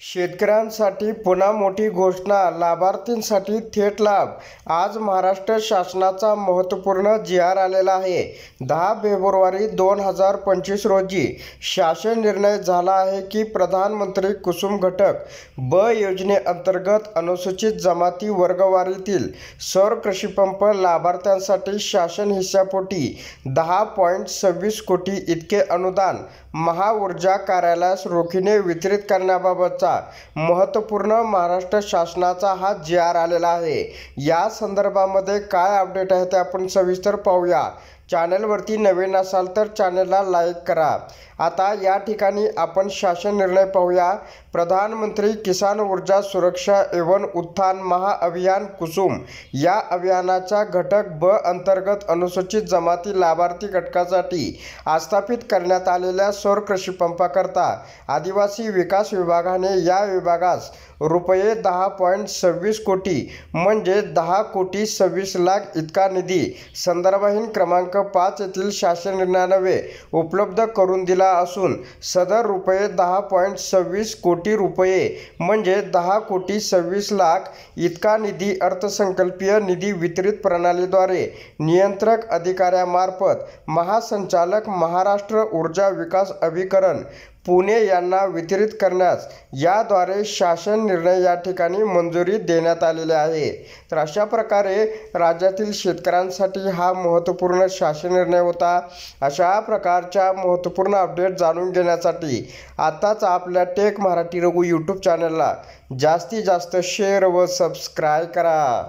शेतकऱ्यांसाठी पुन्हा मोठी घोषणा, लाभार्थींसाठी थेट लाभ। आज महाराष्ट्र शासनाचा महत्त्वपूर्ण जी.आर. आलेला आहे। 10 फेब्रुवारी 2025 रोजी शासन निर्णय झाला आहे की प्रधानमंत्री कुसुम घटक ब योजनेअंतर्गत अनुसूचित जमाती वर्गवारीतील सौर कृषीपंप लाभार्थ्यांसाठी शासन हिस्सापोटी 10.26 कोटी इतके अनुदान महाऊर्जा कार्यालयास रोखीने वितरित करण्याबाबतचा महत्त्वपूर्ण महाराष्ट्र शासनाचा हा जी.आर. आलेला आहे। या संदर्भामध्ये काय अपडेट आहे ते आपण सविस्तर पाहूया। चॅनलवरती नवीन असाल तर चॅनलला लाईक करा। आता या ठिकाणी आपण शासन निर्णय पाहूया। प्रधानमंत्री किसान ऊर्जा सुरक्षा एवं उत्थान महाअभियान कुसुम या अभियानाच्या घटक ब अंतर्गत अनुसूचित जमाती लाभार्थी घटकासाठी आस्थापित करण्यात आलेल्या सौर कृषीपंपाकरता आदिवासी विकास विभागाने या विभागास रुपये 10.26 कोटी म्हणजे 10.26 लाख इतका निधी संदर्भहीन क्रमांक 5 येथील शासन निर्णयान्वये उपलब्ध करून दिला असून सदर रुपये 10.26 कोटी रुपये म्हणजे 10.26 लाख इतका निधी अर्थसंकल्पीय निधी वितरित प्रणालीद्वारे नियंत्रक अधिकाऱ्यामार्फत महासंचालक महाराष्ट्र ऊर्जा विकास अभिकरण पुणे यांना वितरित करण्यास याद्वारे शासन निर्णय या ठिकाणी मंजुरी देण्यात आलेली आहे। तर अशा प्रकारे राज्यातील शेतकऱ्यांसाठी हा महत्त्वपूर्ण शासन निर्णय होता। अशा प्रकारच्या महत्त्वपूर्ण अपडेट जाणून घेण्यासाठी आताच आपल्या टेक मराठी रघु यूट्यूब चॅनलला जास्तीत जास्त शेअर व सबस्क्राईब करा।